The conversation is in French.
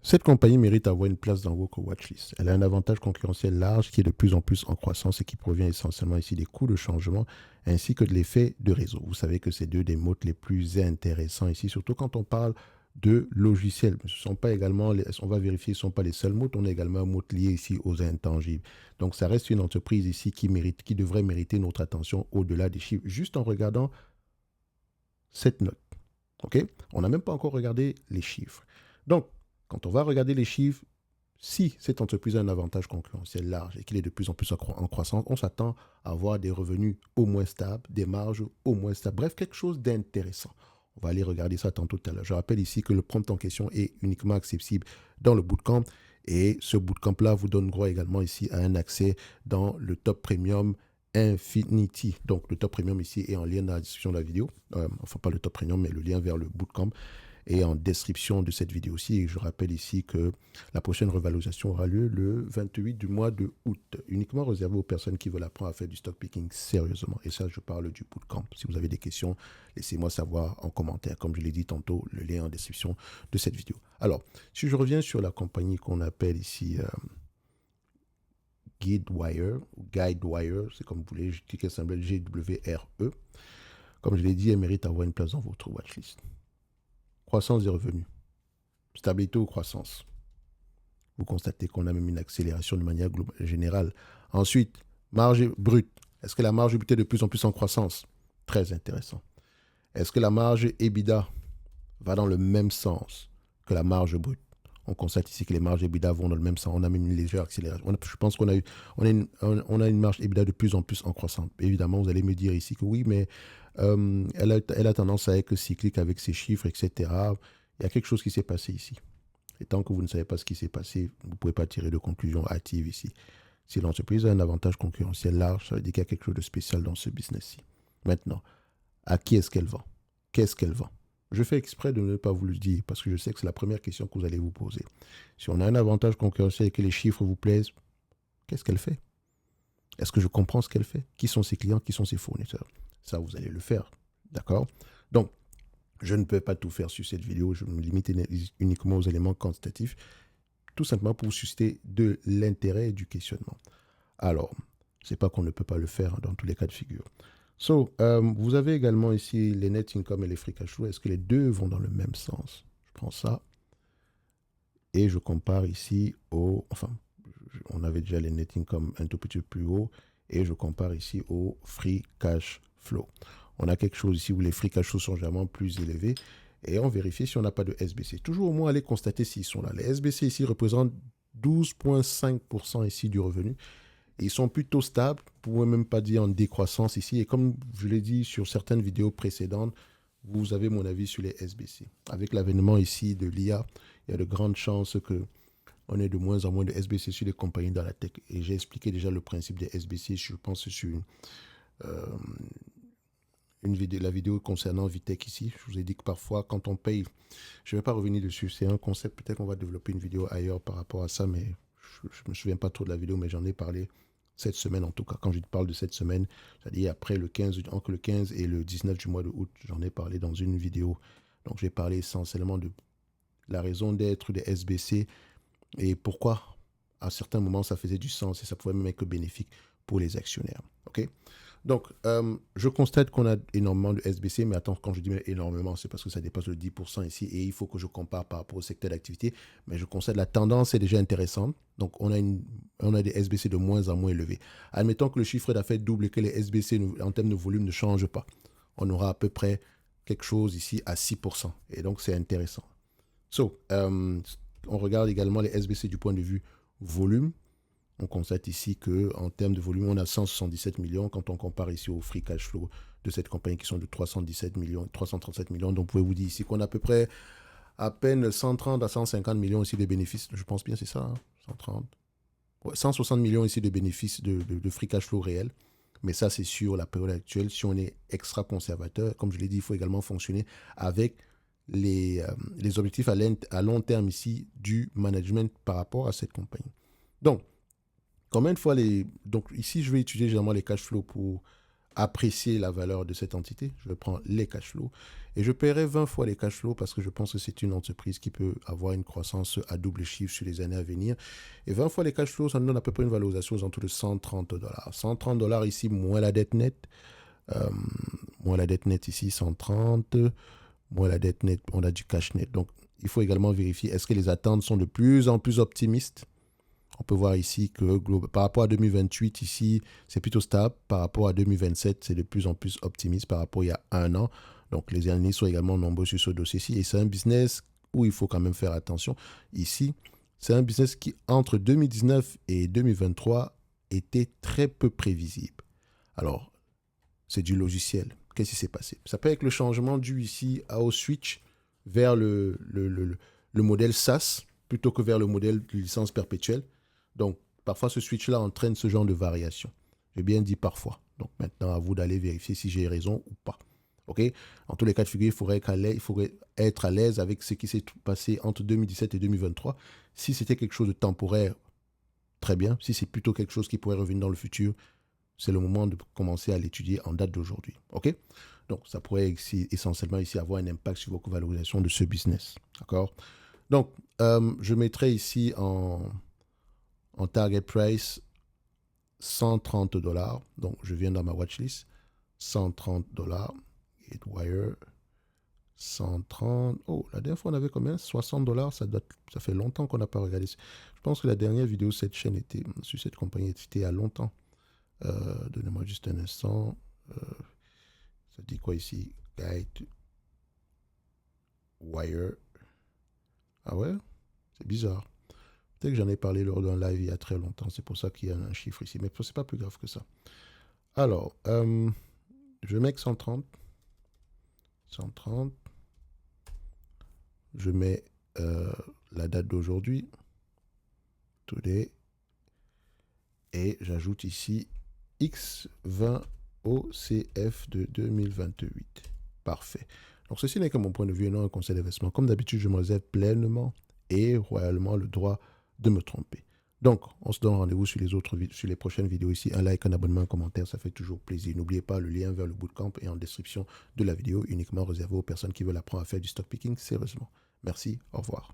Cette compagnie mérite d'avoir une place dans votre watchlist. Elle a un avantage concurrentiel large qui est de plus en plus en croissance et qui provient essentiellement ici des coûts de changement ainsi que de l'effet de réseau. Vous savez que c'est deux des mots les plus intéressants ici, surtout quand on parle de logiciels. Ce sont pas également, on va vérifier, ce ne sont pas les seuls mots, on a également un mot lié ici aux intangibles. Donc ça reste une entreprise ici qui devrait mériter notre attention au-delà des chiffres, juste en regardant cette note. OK? On n'a même pas encore regardé les chiffres. Donc, quand on va regarder les chiffres, si cette entreprise a un avantage concurrentiel large et qu'il est de plus en plus en croissance, on s'attend à avoir des revenus au moins stables, des marges au moins stables. Bref, quelque chose d'intéressant. On va aller regarder ça tantôt tout à l'heure. Je rappelle ici que le prompt en question est uniquement accessible dans le bootcamp. Et ce bootcamp-là vous donne droit également ici à un accès dans le top premium Infinity. Donc, le top premium ici est en lien dans la description de la vidéo. Enfin, pas le top premium, mais le lien vers le bootcamp est en description de cette vidéo aussi. Et je rappelle ici que la prochaine revalorisation aura lieu le 28 du mois de août, uniquement réservé aux personnes qui veulent apprendre à faire du stock picking sérieusement. Et ça, je parle du bootcamp. Si vous avez des questions, laissez-moi savoir en commentaire. Comme je l'ai dit tantôt, le lien en description de cette vidéo. Alors, si je reviens sur la compagnie qu'on appelle ici Guidewire, c'est comme vous voulez, je dis qu'elle s'appelle GWRE. Comme je l'ai dit, elle mérite d'avoir une place dans votre watchlist. Croissance des revenus. Stabilité ou croissance. Vous constatez qu'on a même une accélération de manière générale. Ensuite, marge brute. Est-ce que la marge brute est de plus en plus en croissance? Très intéressant. Est-ce que la marge EBITDA va dans le même sens que la marge brute? On constate ici que les marges EBITDA vont dans le même sens. On a même une légère accélération. Je pense qu'on a une marge EBITDA de plus en plus en croissance. Évidemment, vous allez me dire ici que oui, mais elle a tendance à être cyclique avec ses chiffres, etc. Il y a quelque chose qui s'est passé ici. Et tant que vous ne savez pas ce qui s'est passé, vous ne pouvez pas tirer de conclusion hâtive ici. Si l'entreprise a un avantage concurrentiel large, ça veut dire qu'il y a quelque chose de spécial dans ce business-ci. Maintenant, à qui est-ce qu'elle vend? Qu'est-ce qu'elle vend? Je fais exprès de ne pas vous le dire parce que je sais que c'est la première question que vous allez vous poser. Si on a un avantage concurrentiel et que les chiffres vous plaisent, qu'est-ce qu'elle fait? Est-ce que je comprends ce qu'elle fait? Qui sont ses clients? Qui sont ses fournisseurs? Ça, vous allez le faire. D'accord? Donc, je ne peux pas tout faire sur cette vidéo. Je me limite uniquement aux éléments quantitatifs, tout simplement pour susciter de l'intérêt et du questionnement. Alors, c'est pas qu'on ne peut pas le faire dans tous les cas de figure. Vous avez également ici les net income et les free cash flow. Est-ce que les deux vont dans le même sens? Je prends ça et je compare ici on avait déjà les net income un tout petit peu plus haut et je compare ici au free cash flow. On a quelque chose ici où les free cash flow sont généralement plus élevés et on vérifie si on n'a pas de SBC. Toujours au moins aller constater s'ils sont là. Les SBC ici représentent 12,5% ici du revenu. Et ils sont plutôt stables, vous ne pouvez même pas dire en décroissance ici. Et comme je l'ai dit sur certaines vidéos précédentes, vous avez mon avis sur les SBC. Avec l'avènement ici de l'IA, il y a de grandes chances que on ait de moins en moins de SBC sur les compagnies dans la tech. Et j'ai expliqué déjà le principe des SBC, je pense, sur euh, la vidéo concernant Vitech ici. Je vous ai dit que parfois, quand on paye, je ne vais pas revenir dessus, c'est un concept, peut-être qu'on va développer une vidéo ailleurs par rapport à ça, mais je ne me souviens pas trop de la vidéo, mais j'en ai parlé cette semaine en tout cas. Quand je parle de cette semaine, c'est-à-dire après le 15, entre le 15 et le 19 du mois de août, j'en ai parlé dans une vidéo. Donc j'ai parlé essentiellement de la raison d'être des SBC et pourquoi à certains moments ça faisait du sens et ça pouvait même être bénéfique pour les actionnaires. Ok? Donc, je constate qu'on a énormément de SBC, mais attends, quand je dis énormément, c'est parce que ça dépasse le 10% ici et il faut que je compare par rapport au secteur d'activité. Mais je constate que la tendance est déjà intéressante. Donc, on a des SBC de moins en moins élevés. Admettons que le chiffre d'affaires double et que les SBC en termes de volume ne changent pas. On aura à peu près quelque chose ici à 6%. Et donc, c'est intéressant. On regarde également les SBC du point de vue volume. On constate ici qu'en termes de volume, on a 177 millions quand on compare ici au free cash flow de cette compagnie qui sont de 317 millions, 337 millions. Donc, vous pouvez vous dire ici qu'on a à peu près à peine 130 à 150 millions ici de bénéfices. Je pense bien c'est ça, hein, 130. Ouais, 160 millions ici de bénéfices de free cash flow réel. Mais ça, c'est sur la période actuelle. Si on est extra conservateur, comme je l'ai dit, il faut également fonctionner avec les objectifs à long terme ici du management par rapport à cette compagnie. Donc, combien de fois donc ici, je vais étudier généralement les cash flows pour apprécier la valeur de cette entité. Je prends les cash flows et je paierai 20 fois les cash flows parce que je pense que c'est une entreprise qui peut avoir une croissance à double chiffre sur les années à venir. Et 20 fois les cash flows, ça nous donne à peu près une valorisation aux alentours de 130 dollars. 130 dollars ici, moins la dette nette. Moins la dette nette ici, 130. Moins la dette nette, on a du cash net. Donc, il faut également vérifier, est-ce que les attentes sont de plus en plus optimistes? On peut voir ici que par rapport à 2028, ici, c'est plutôt stable. Par rapport à 2027, c'est de plus en plus optimiste par rapport à il y a un an. Donc, les analystes sont également nombreux sur ce dossier-ci. Et c'est un business où il faut quand même faire attention. Ici, c'est un business qui, entre 2019 et 2023, était très peu prévisible. Alors, c'est du logiciel. Qu'est-ce qui s'est passé? Ça peut être le changement dû ici au switch vers le modèle SaaS plutôt que vers le modèle de licence perpétuelle. Donc, parfois, ce switch-là entraîne ce genre de variation. J'ai bien dit parfois. Donc, maintenant, à vous d'aller vérifier si j'ai raison ou pas. OK? En tous les cas de figure, il faudrait être à l'aise avec ce qui s'est passé entre 2017 et 2023. Si c'était quelque chose de temporaire, très bien. Si c'est plutôt quelque chose qui pourrait revenir dans le futur, c'est le moment de commencer à l'étudier en date d'aujourd'hui. OK? Donc, ça pourrait ici, essentiellement ici avoir un impact sur votre valorisation de ce business. D'accord? Donc, je mettrai ici en target price 130 dollars. Donc, je viens dans ma watchlist. 130 dollars. Gatewire. 130. Oh, la dernière fois, on avait combien? 60 dollars. Ça fait longtemps qu'on n'a pas regardé. Je pense que la dernière vidéo sur cette chaîne était, sur cette compagnie, était il y a longtemps. Donnez-moi juste un instant. Ça dit quoi ici? Guide. Wire. Ah ouais? C'est bizarre. Peut-être que j'en ai parlé lors d'un live il y a très longtemps. C'est pour ça qu'il y a un chiffre ici. Mais c'est pas plus grave que ça. Alors, je mets 130. 130. Je mets la date d'aujourd'hui. Today. Et j'ajoute ici X20 OCF de 2028. Parfait. Donc, ceci n'est que mon point de vue et non un conseil d'investissement. Comme d'habitude, je me réserve pleinement et royalement le droit de me tromper. Donc, on se donne rendez-vous sur les prochaines vidéos ici. Un like, un abonnement, un commentaire, ça fait toujours plaisir. N'oubliez pas, le lien vers le bootcamp est en description de la vidéo, uniquement réservé aux personnes qui veulent apprendre à faire du stock picking sérieusement. Merci, au revoir.